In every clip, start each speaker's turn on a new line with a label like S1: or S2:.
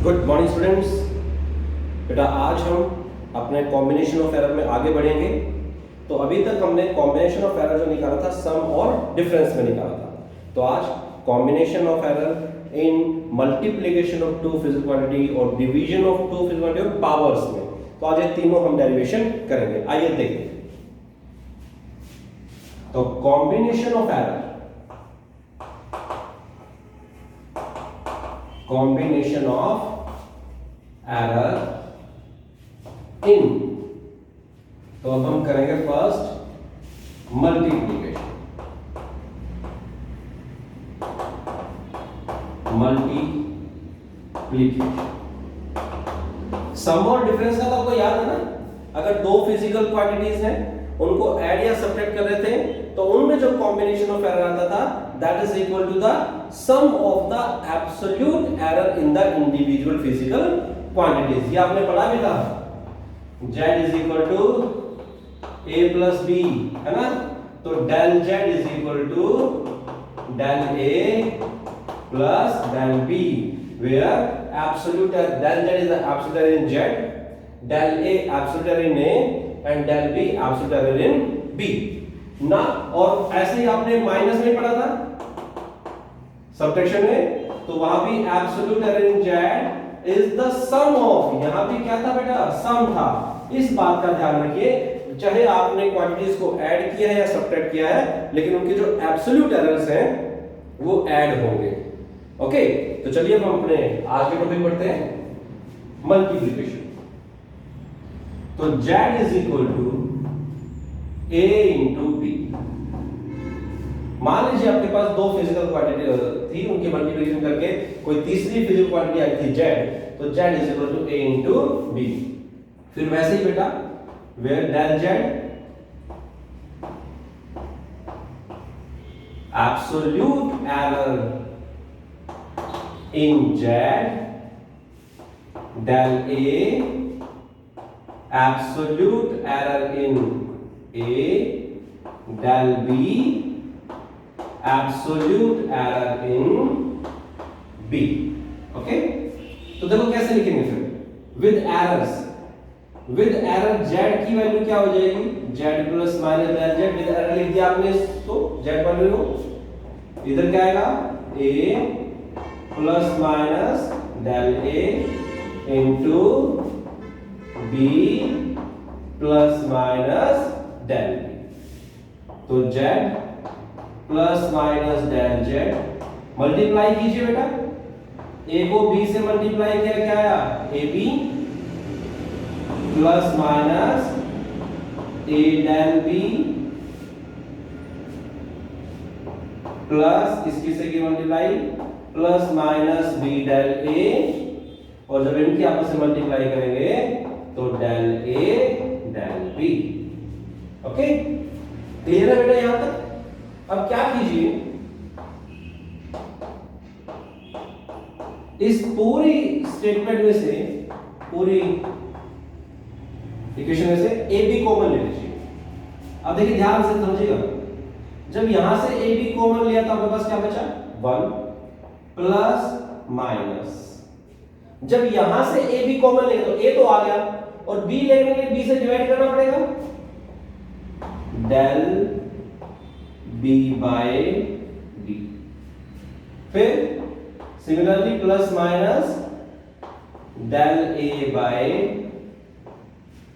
S1: Good morning students. बेटा आज हम अपने कॉम्बिनेशन ऑफ एरर में आगे बढ़ेंगे। तो अभी तक हमने कॉम्बिनेशन ऑफ एरर जो निकाला था सम और डिफरेंस में निकाला था। तो आज combination of error in multiplication of two physical quantity और division of two physical quantity और पावर्स में, तो आज ये तीनों हम डेरिवेशन करेंगे। आइए देखते हैं। तो combination of error, combination of error in, तो अब हम करेंगे फर्स्ट मल्टीप्लिकेशन। सम और डिफरेंस का तो आपको याद है ना, अगर दो फिजिकल क्वांटिटीज हैं उनको ऐड या सब्ट्रैक्ट कर रहे थे तो उनमें जो कॉम्बिनेशन ऑफ एरर आता था that is equal to the sum of the absolute error in the individual physical quantities. ये आपने पढ़ा भी था, z is equal to a plus b, है ना। तो del z is equal to del a plus del b, where absolute del z is the absolute error in z, del a absolute error in a and del b absolute error in b ना। और ऐसे ही आपने minus में पढ़ा था subtraction में, तो वहां भी absolute error in z is the sum of, यहां भी क्या था बेटा, सम था। इस बात का ध्यान रखिए, चाहे आपने क्वांटिटीज को ऐड किया है या सब्ट्रैक्ट किया है, लेकिन उनके जो एब्सोल्यूट एरर्स हैं वो ऐड होंगे। ओके, तो चलिए हम अपने आज के टॉपिक पढ़ते हैं, मल्टीप्लिकेशन। तो z is equal to a into b। मान लीजिए आपके पास दो फिजिकल क्वांटिटी थी, उनकी मल्टीप्लिकेशन करके कोई तीसरी फिजिकल क्वांटिटी आई थी z, तो z is equal to a into b। फिर वैसे ही बेटा, where del z absolute error in z, del a absolute error in a, del b absolute error in b। Okay, तो देखो कैसे लिखेंगे फिर, with errors, with error z की वैल्यू क्या हो जाएगी, z plus minus del z। With error लिख दिया आपने, तो z वैल्यू इधर क्या आएगा, a plus minus del a into b plus minus del b। तो z plus minus del z, multiply कीजिए बेटा, a को b से मल्टीप्लाई किया, क्या आया, ab plus minus a del b plus इसकी से की multiply plus minus b del a, और जब इनकी आपस में मल्टीप्लाई करेंगे तो del a del b। Okay, clear है बेटा यहां तक। अब क्या कीजिए, इस पूरी स्टेटमेंट में से, पूरी इक्वेशन में से a b कॉमन ले लीजिए। अब देखिए ध्यान से समझिएगा, जब यहां से a b कॉमन लिया तो आपके पास क्या बचा, 1 प्लस माइनस, जब यहां से a b कॉमन लेंगे तो a तो आ गया, और b लेने के लिए b से डिवाइड करना पड़ेगा, डेल b बाय d। फिर similarly plus minus del a by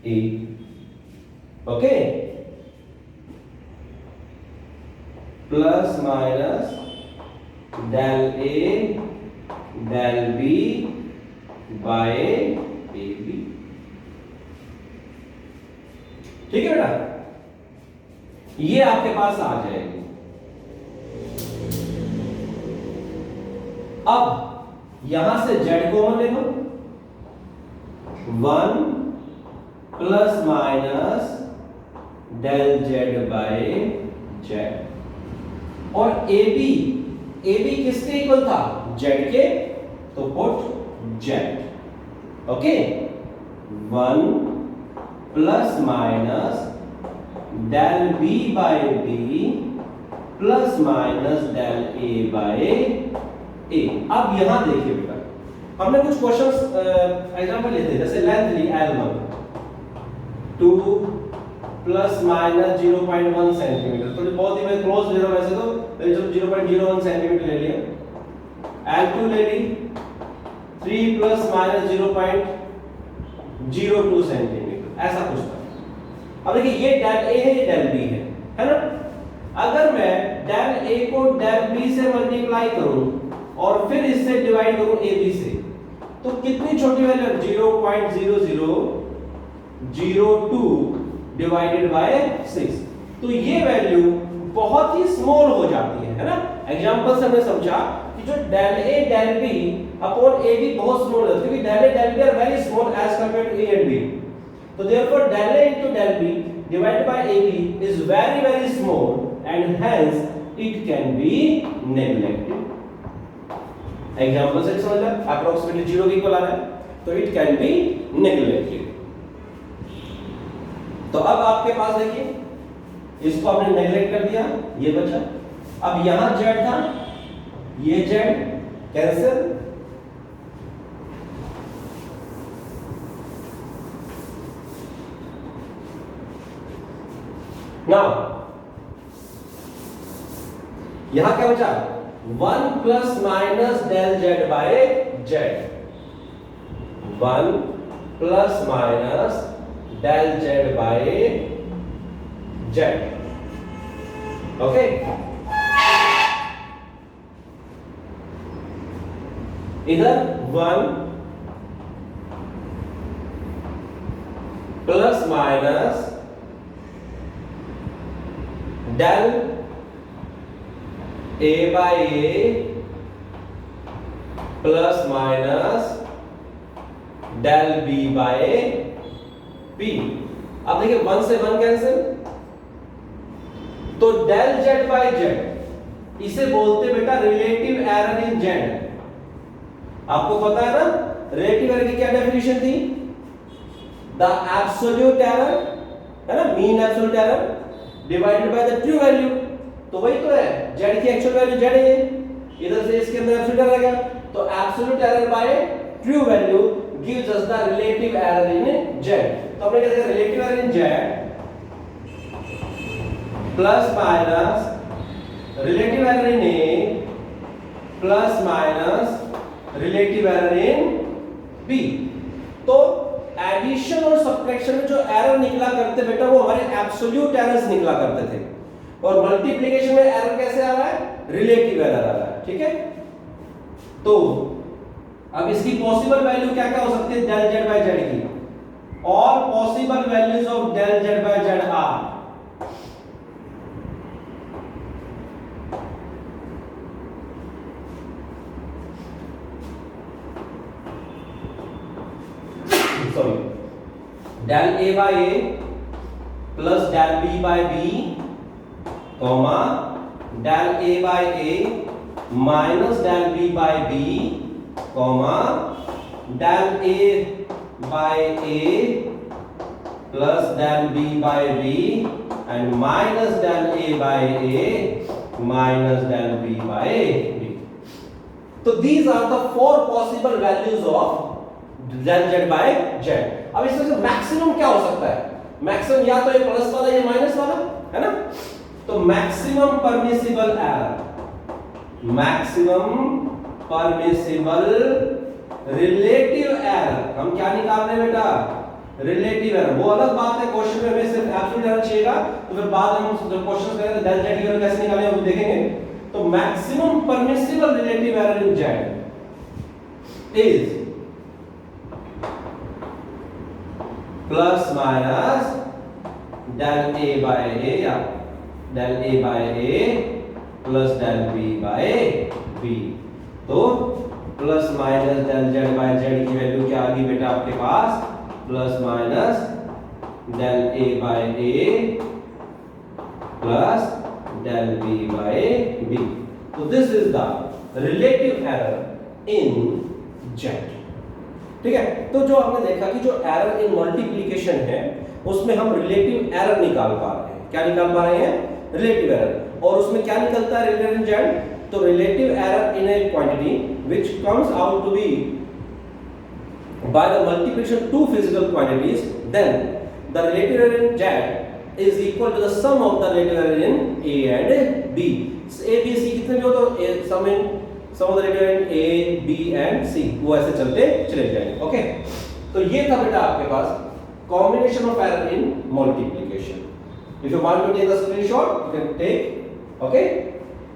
S1: a। Okay, plus minus del a del b by a b। ठीक है बेटा, ये आपके पास आ जाएगी। अब यहां से z कॉमन ले लो, 1 plus minus del z by z, और ab किसके इक्वल था, z के, तो put z। Okay, 1 plus minus del b by b plus minus del a by a। अब यहां देखिए बेटा, हमने कुछ क्वेश्चंस एग्जांपल लेते हैं, जैसे लेंथ ली L1 2 प्लस माइनस 0.1 सेंटीमीटर, तो बहुत ही मैं क्लोज ले रहा हूं, वैसे तो मैंने 0.01 सेंटीमीटर ले लिया। L2 ले ली 3 प्लस माइनस 0.02 सेंटीमीटर, ऐसा कुछ था। अब देखिए ये डेल A है, ये डेल B है ना। अगर मैं डेल A को डेल B से मल्टीप्लाई करूं और फिर इससे डिवाइड करूं AB से, तो कितनी छोटी वैल्यू 0.0002 डिवाइडेड बाय 6, तो ये वैल्यू बहुत ही स्मॉल हो जाती है ना। एग्जांपल से हमने समझा कि जो del A del B upon AB बहुत स्मॉल है, क्योंकि del A del B are very small as compared to A and B, तो therefore del A into del B divided by AB is very very small and hence it can be neglected. Example से समझ लो approximately 0 के equal आ रहा है, तो it can be neglected. तो अब आपके पास देखिए इसको आपने नेग्लेक्ट कर दिया, ये बचा। अब यहां z था, ये z कैंसिल, नाउ यहां क्या बचा 1 plus minus del z by z, 1 plus minus del z by z, okay. इधर 1 plus minus del A by A plus minus del B by B। अब देखिए 1 से 1 कैंसिल, तो del Z by Z इसे बोलते बेटा रिलेटिव एरर इन Z। आपको पता है ना रिलेटिव एरर की क्या डेफिनेशन थी, द एब्सोल्यूट एरर है ना, mean absolute error divided by the true value, तो वही तो है z की एक्चुअल वैल्यू z है, इधर से इसके अंदर एब्सोल्यूट एरर रहेगा, तो absolute error by true value gives us the relative error in z। तो हमने क्या देखा relative error in z plus minus relative error in a plus minus relative error in b। तो एडिशन और subtraction में जो एरर निकला करते बेटा वो हमारे एब्सोल्यूट एरर्स निकला करते थे, और मल्टीप्लिकेशन में एरर कैसे आ रहा है, रिलेटिव एरर आ रहा है, ठीक है। तो अब इसकी पॉसिबल वैल्यू क्या क्या हो सकती है del z by z की, और possible values of del z by z are del A by A plus del B by B, comma del A by A minus del B by B, comma del A by A plus del B by B and minus del A by A minus del B by B. So these are the four possible values of del z by z। अब इसमें से maximum क्या हो सकता है, maximum या तो ये प्लस वाला या माइनस वाला है ना। तो maximum permissible error, maximum permissible relative error हम क्या निकाल रहे हैं बेटा, रिलेटिव एरर। वो अलग बात है, क्वेश्चन में हमें सिर्फ एब्सोल्यूट एरर चाहिएगा, तो फिर बाद में हम जब क्वेश्चन करेंगे del z की वैल्यू कैसे निकालेंगे वो देखेंगे। तो maximum permissible relative error in z is plus minus del A by A या del A by A plus del B by B। तो plus minus del Z by Z की value क्या आ गई बेटा आपके पास, plus minus del A by A plus del B by B। तो this is the relative error in Z, ठीक है। तो जो हमने देखा कि जो एरर इन मल्टीप्लिकेशन है उसमें हम रिलेटिव एरर निकाल पा रहे हैं, क्या निकाल पा रहे हैं, रिलेटिव एरर। और उसमें क्या निकलता है रिलेटिव इन z, तो relative error in a quantity which comes out to be by the multiplication of two physical quantities, then the relative area in Z is equal to the sum of the relative area in A and B. A, B, C कितने भी हो तो sum of the relative area in A, B and C वो ऐसे चलते चले जाएंगे. Okay, तो ये था बेटा आपके पास combination of error in multiplication. If you want to take the screenshot, you can take. Okay,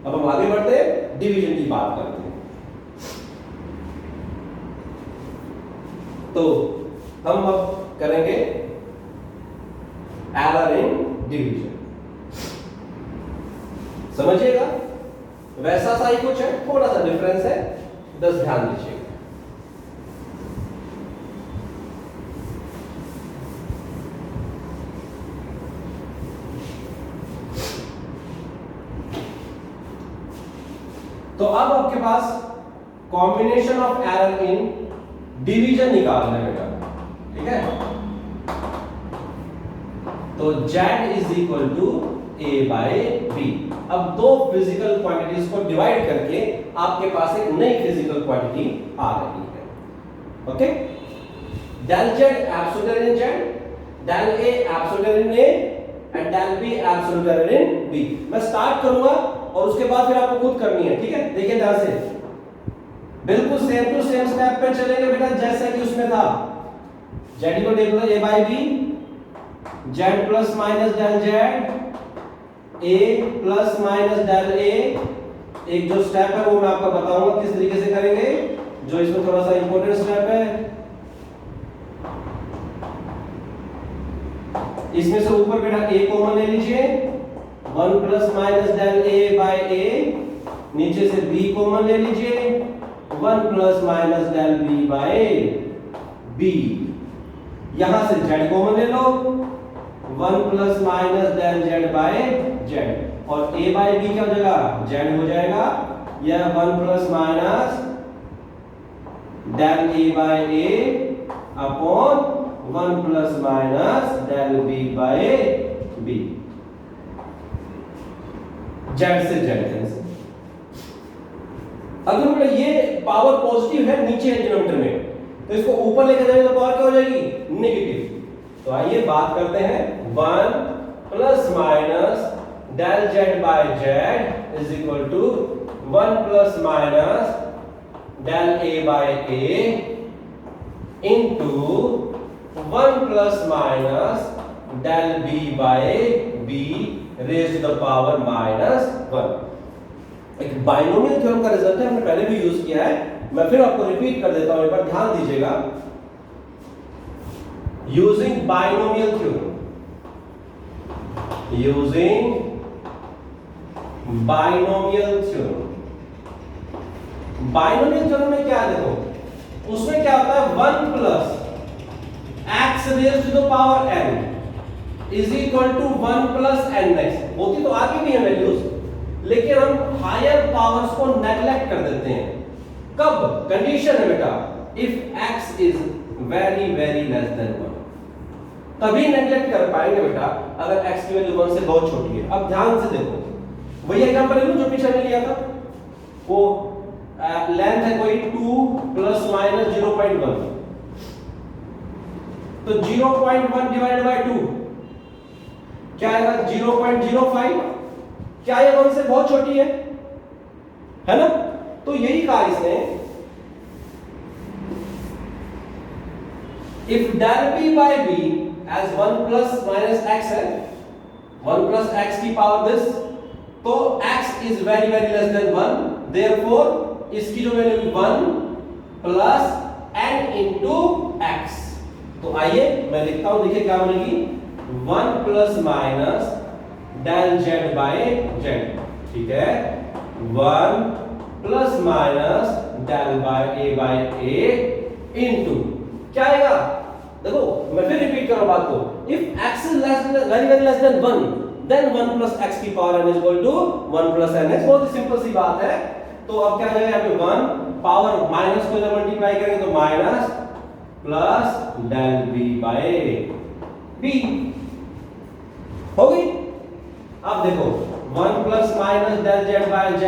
S1: अब हम आगे बढ़ते हैं, डिवीजन की बात करते हैं. तो हम अब करेंगे एरर इन डिवीजन. समझिएगा, वैसा सा ही कुछ है, थोड़ा सा डिफरेंस है, बस ध्यान दीजिएगा. तो अब आपके पास combination of error in division निकालना है बेटा. ठीक है, तो Z is equal to A by B. अब दो फिजिकल क्वांटिटीज को डिवाइड करके आपके पास एक नई फिजिकल क्वांटिटी आ रही है. Okay, del Z absolute error in Z, del A absolute error in A and del B absolute error in B. मैं स्टार्ट करूंगा और उसके बाद फिर आपको खुद करनी है. ठीक है, देखिए ध्यान से, बिल्कुल सेम टू सेम स्टेप पे चलेंगे बेटा जैसे कि उसमें था. Z को देख लो A by B, Z plus minus del Z, A plus minus del A. एक जो स्टेप है वो मैं आपको बताऊंगा किस तरीके से करेंगे, जो इसमें थोड़ा सा इंपॉर्टेंट स्टेप है. इसमें से ऊपर बेटा A कॉमन ले लीजिए, 1 plus minus del A by A. नीचे से B कॉमन ले लीजिए, 1 plus minus del B by B. यहां से Z कॉमन ले लो, 1 plus minus del Z by Z. और A by B क्या हो जाएगा, Z हो जाएगा. यह 1 plus minus del A by A upon 1 plus minus del B by B. Z से Z कैंसिल. अगर मतलब ये पावर पॉजिटिव है नीचे है डिनोमिनेटर में, तो इसको ऊपर लेकर जाएंगे तो पावर क्या हो जाएगी, नेगेटिव. तो आइए बात करते हैं. 1 plus minus del Z by Z is equal to 1 plus minus del A by A into 1 plus minus del B by B raise to the power minus 1. एक बाइनोमियल थ्योरम का रिजल्ट है, हमने पहले भी यूज किया है, मैं फिर आपको रिपीट कर देता हूं, एक बार ध्यान दीजिएगा. Using binomial theorem, using binomial theorem. Binomial theorem में क्या है, देखो उसमें क्या होता है, 1 plus x raise to the power n is equal to 1 plus nx. होती तो आगे भी है वैल्यूज, लेकिन हम हायर पावर्स को नेग्लेक्ट कर देते हैं. कब, कंडीशन है बेटा if x is very very less than 1, तभी नेग्लेक्ट कर पाएंगे बेटा अगर x की वैल्यू 1 से बहुत छोटी है. अब ध्यान से देखो, वही एग्जांपल ले लो जो पीछे में लिया था. वो लेंथ है कोई 2 प्लस माइनस 0.1, तो 0.1 डिवाइडेड बाय 2 क्या आएगा, 0.05. क्या ये 1 से बहुत छोटी है ना. तो यही कहा इसने, if del B by B as 1 plus minus x है, 1 plus x की पावर दिस, तो x is very very less than 1, therefore इसकी जो value 1 plus n into x. तो आइए मैं लिखता हूं, देखिए क्या बनेगी, 1 plus minus del Z by Z. ठीक है, 1 plus minus del by A into क्या आएगा, देखो मैं फिर रिपीट कर रहा हूं बात को. If x is very very less than 1, then 1 plus x की power n is equal to 1 plus nx. बहुत ही सिंपल सी बात है. तो अब क्या आ जाएगा, यहाँ पे 1 पावर माइनस को जब मल्टीप्लाई करेंगे तो minus plus del B by B हो गई. अब देखो 1 plus minus del Z by Z,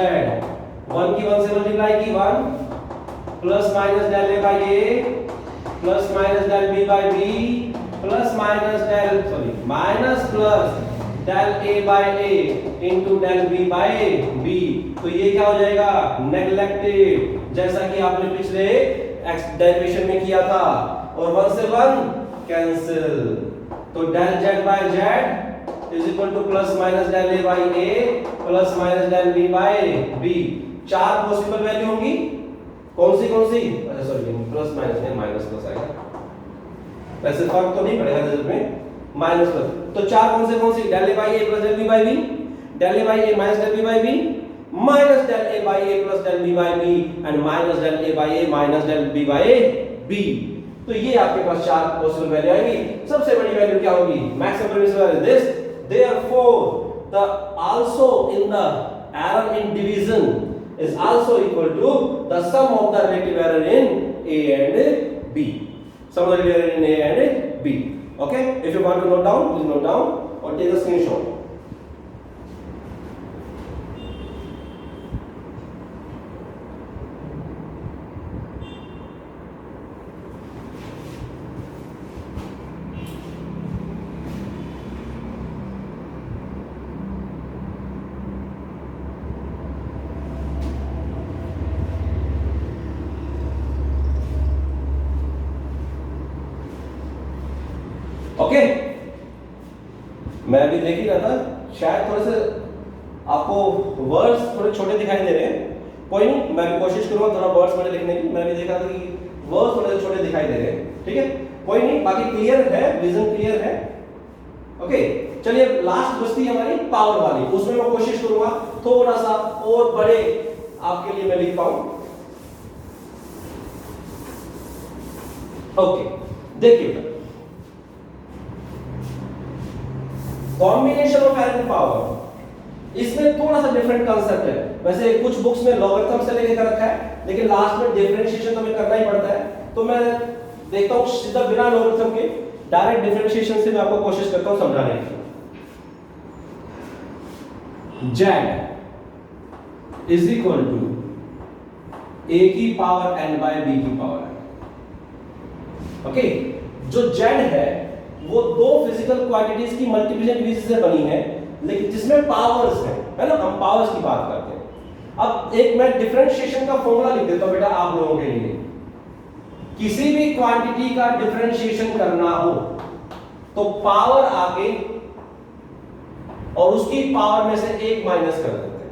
S1: 1 की 1 से मल्टीप्लाई की 1 plus minus del A by A plus minus del B by B plus minus del minus plus del A by A into del B by B. तो ये क्या हो जाएगा, neglected, जैसा कि आपने पिछले डेरिवेशन में किया था। और 1 से 1 कैंसिल, तो del z by z is equal to plus minus del A by A plus minus del B by B. 4 possible value होंगी, कौन सी अच्छा सॉरी प्लस माइनस नहीं माइनस प्लस आएगा, वैसे फर्क तो नहीं पड़ेगा रिजल्ट में, माइनस प्लस। तो 4 कौन सी del A by A plus del B by B, del A by A minus del B by B minus del A by A plus del B by B and minus del A by A minus del B by B. तो ये आपके पास 4 possible value आएंगी। सबसे बड़ी value क्या होगी, maximum permissible value this, therefore the also in the error in division is also equal to the sum of the relative error in A and B. Sum of the relative error in A and B. Okay? If you want to note down, please note down or take a screenshot. Okay, मैं अभी देख ही रहा था, शायद थोड़े से आपको words थोड़े छोटे दिखाई दे रहे हैं, कोई नहीं, मैं भी कोशिश करूंगा थोड़ा वर्ड्स बड़े लिखने की। मैं भी देखा था कि वर्ड्स थोड़े छोटे दिखाई दे रहे हैं, ठीक है, कोई नहीं, बाकी क्लियर है, विजन क्लियर है। ओके, चलिए लास्ट बचती है हमारी पावर वाली, उसमें मैं कोशिश करूंगा थोड़ा सा और बड़े आपके लिए मैं लिख पाऊं। ओके, देखिए कॉम्बिनेशन ऑफ एरर पावर, इसमें थोड़ा सा डिफरेंट कांसेप्ट है। वैसे कुछ बुक्स में लॉगरिथम से लेके कर रखा है, लेकिन लास्ट में डिफरेंशिएशन तो हमें करना ही पड़ता है, तो मैं देखता हूं सीधा बिना लॉगरिथम के डायरेक्ट डिफरेंशिएशन से मैं आपको कोशिश करता हूं समझाने की। z is equal to a की पावर n बाय b की पावर। ओके, जो z है वो दो फिजिकल क्वांटिटीज की मल्टीप्लिकेशन डिवीजन से बनी है, लेकिन जिसमें पावर्स है ना, हम पावर्स की बात करते हैं। अब एक मैं डिफरेंशिएशन का फॉर्मूला लिख देता हूं बेटा आप लोगों के लिए। किसी भी क्वांटिटी का डिफरेंशिएशन करना हो तो पावर आगे और उसकी पावर में से 1 माइनस कर देते हैं,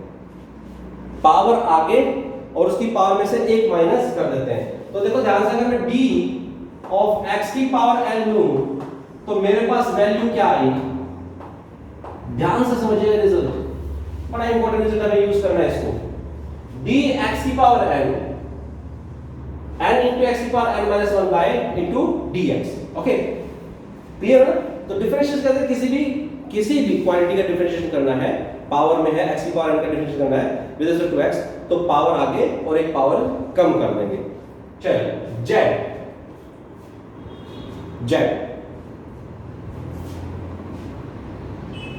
S1: पावर आगे और उसकी पावर में से 1 माइनस कर देते हैं। तो देखो ध्यान से, अगर मैं d ऑफ x की पावर n लूं तो मेरे पास वैल्यू क्या आई, ध्यान से समझिएगा, रिजल्ट बड़ा इंपॉर्टेंट रिजल्ट हमें यूज करना है इसको। dx की पावर n into x की power n minus 1 by into dx। Okay, clear है? तो डिफरेंशिएशन करते किसी भी क्वांटिटी का डिफरेंशिएशन करना है, पावर में है x की पावर n का डिफरेंशिएशन करना है विद रिस्पेक्ट टू x, तो पावर आगे और एक पावर कम कर देंगे। चलिए z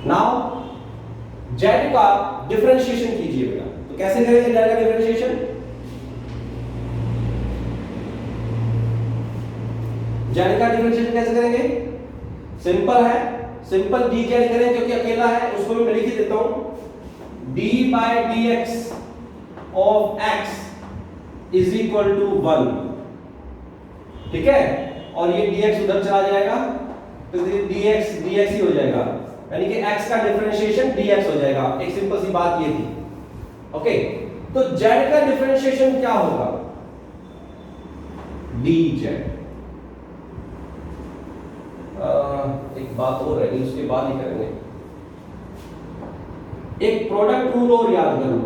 S1: नाउ z का डिफरेंशिएशन कीजिए बेटा। तो कैसे करेंगे z का डिफरेंशिएशन? z का डिफरेंशिएशन कैसे करेंगे? सिंपल है, सिंपल dz करें क्योंकि अकेला है, उसको भी मैं लिख ही देता हूं। d by dx of x is equal to 1, ठीक है, और ये dx उधर चला जाएगा तो dx ही हो जाएगा, यानी कि x का डिफरेंशिएशन dx हो जाएगा। एक सिंपल सी बात ये थी। ओके, तो z का डिफरेंशिएशन क्या होगा? dz। एक बात और है, उसके बाद ही करेंगे। एक प्रोडक्ट रूल और याद कर लो,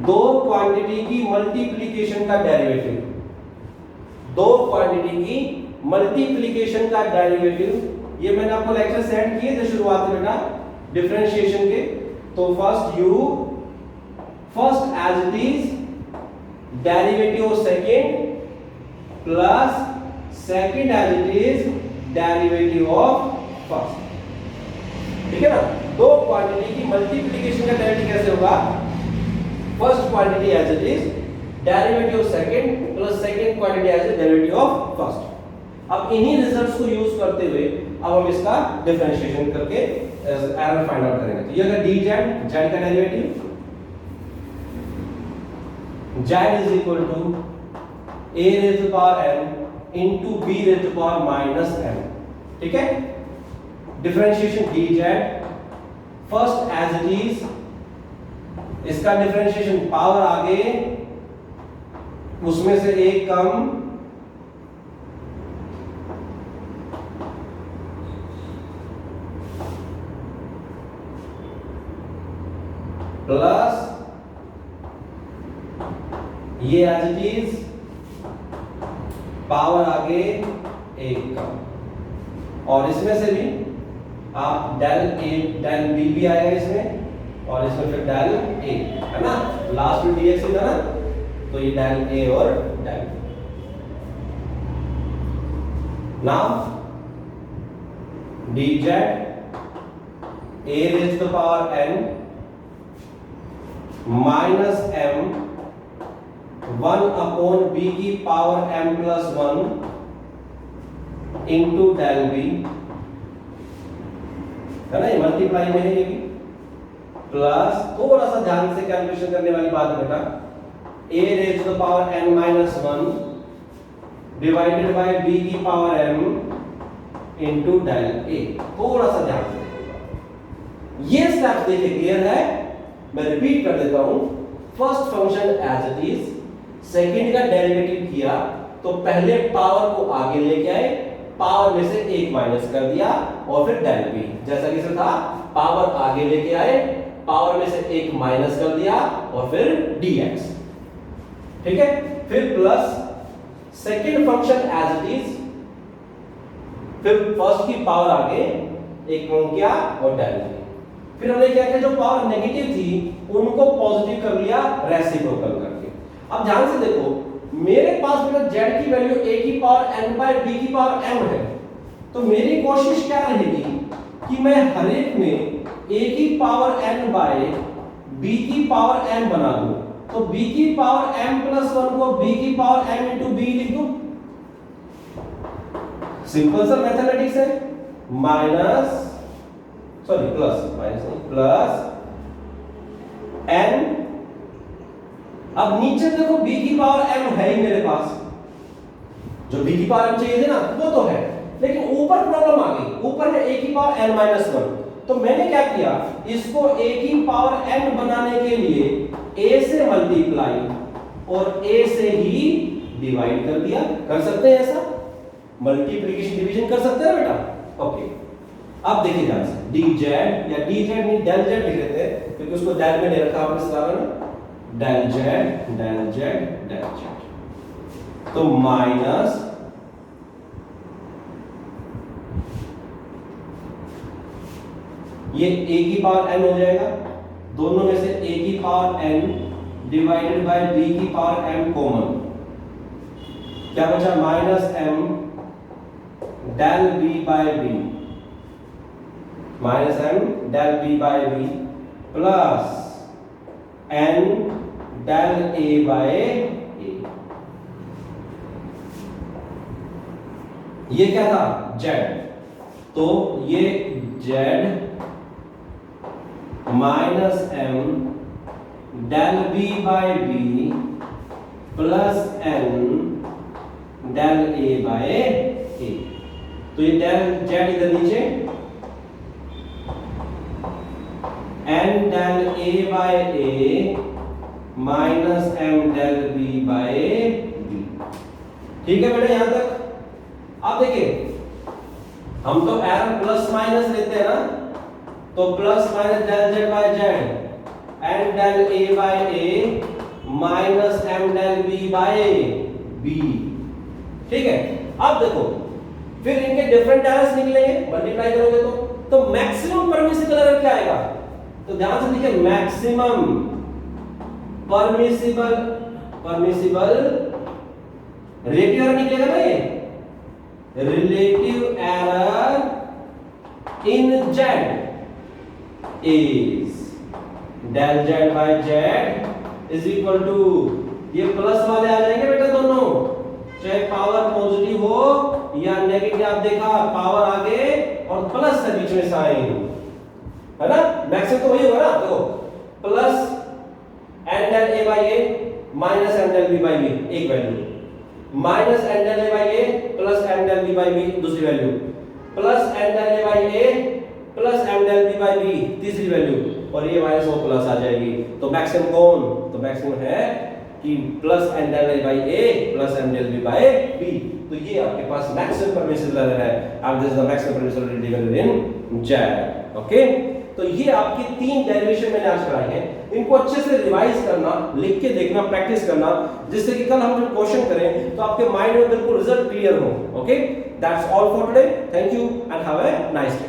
S1: दो क्वांटिटी की मल्टीप्लिकेशन का डेरिवेटिव, दो क्वांटिटी की मल्टीप्लिकेशन का डेरिवेटिव, ये मैंने आपको लेक्चर सेंड किए थे शुरुआत में बेटा डिफरेंशिएशन के। तो first as it is derivative of second plus second as it is derivative of first, ठीक है ना। दो क्वांटिटी की मल्टीप्लिकेशन का डेरिवेटिव कैसे होगा? First quantity as it is derivative of second plus second quantity as a derivative of first. अब इन्हीं रिजल्ट्स को यूज करते हुए अब हम इसका डिफरेंशिएशन करके एरर फाइंड आउट करेंगे। तो ये अगर डी जेड, जेड का derivative z is equal to a raised to the power n into b raised to the power minus n, ठीक है। Differentiation D z first as it is, इसका differentiation power आगे उसमें से एक कम plus ये एज इट इज पावर आगे एक कम, और इसमें से भी आप डेल ए डेल बी भी आएगा इसमें, और इसमें फिर डेल ए है ना, लास्ट में dx ही था ना, तो ये डेल ए और del B. Now D z a raised to the power n minus m 1 upon b की power m plus 1 into del B, है ना, ये मल्टीप्लाई में है ये भी, प्लस थोड़ा सा ध्यान से कैलकुलेशन करने वाली बात है बेटा, a raise to the power n minus 1 divided by b की power m into del a। थोड़ा सा ध्यान से ये स्टेप देखिए क्लियर है। मैं रिपीट कर देता हूं, first function as it is, second का डेरिवेटिव किया तो पहले पावर को आगे लेके आए, पावर में से एक माइनस कर दिया, और फिर डेल बी जैसा कि इसमें था, पावर आगे लेके आए, पावर में से एक माइनस कर दिया, और फिर dx, ठीक है। फिर plus second function as it is, फिर फर्स्ट की पावर आगे एक काउंट किया और डेल बी, फिर हमने क्या किया, जो पावर नेगेटिव थी उनको पॉजिटिव कर लिया रेसिप्रोकल करके। अब ध्यान से देखो, मेरे पास बेटा z की वैल्यू a की पावर n बाय b की पावर m है, तो मेरी कोशिश क्या रहेगी कि मैं हर एक में a की पावर n बाय b की पावर m बना दूं, तो b की पावर m प्लस 1 को b की पावर m इंटू b लिख दूं। सिंपल सा मैथमेटिक्स है, माइनस सॉरी प्लस माइनस नहीं प्लस n, अब नीचे देखो b की पावर m है ही मेरे पास, जो b की पावर m चाहिए थी ना वो तो है, लेकिन ऊपर प्रॉब्लम आ गई, ऊपर है a की पावर n माइनस 1, तो मैंने क्या किया, इसको a की पावर n बनाने के लिए a से मल्टीप्लाई और a से ही डिवाइड कर दिया। कर सकते हैं ऐसा, मल्टीप्लिकेशन डिवीजन कर सकते हैं बेटा, ओके। अब देखिए ध्यान से, dz या dz नहीं del z लिख लेते हैं क्योंकि उसको del में ले रखा आपने सवाल में, del z, तो माइनस ये a की पावर n हो जाएगा, दोनों में से a की power n divided by b की पावर m कॉमन, क्या बचा, minus m del b by b, minus m del b by b plus n del a by a। ये क्या था, z, तो ये z minus m del b by b plus n del a by a, तो ये del z इधर नीचे, n del a by a minus m del b by b, ठीक है बेटा यहां तक। अब देखिए, हम तो एरर प्लस माइनस लेते हैं ना, तो plus minus del z by z, n del a by a minus m del b by b, ठीक है। अब देखो, फिर इनके डिफरेंट एरर्स निकलेंगे, मल्टीप्लाई करोगे तो मैक्सिमम परमिसिबल एरर क्या आएगा, तो ध्यान से देखिए, मैक्सिमम परमिसिबल रिलेटिव एरर निकलेगा ना, ये relative error in z is del z by z is equal to ये प्लस वाले आ जाएंगे बेटा दोनों, चाहे पावर पॉजिटिव हो या नेगेटिव। आप देखा पावर आगे और प्लस है बीच में साइन, है ना। मैक्सिमम तो वही होगा ना, देखो plus n del a by a minus n del b by b एक value, minus n del a by a plus n del b by b दूसरी value, plus n del a by a plus n del b by b तीसरी value, और ये minus वो plus आ जाएगी। तो maximum कौन, तो मैक्सिमम है कि plus n del a by a plus n del b by b। तो ये आपके पास मैक्सिमम परमिसिबल एरर है, and this is the maximum permissible integral in Z। Okay, तो ये आपकी 3 डेरिवेशन मैंने आज कराई है, इनको अच्छे से रिवाइज करना, लिख के देखना, प्रैक्टिस करना, जिससे कि कल हम जब क्वेश्चन करें तो आपके माइंड में बिल्कुल रिजल्ट क्लियर हो। Okay, that's all for today, thank you and have a nice day.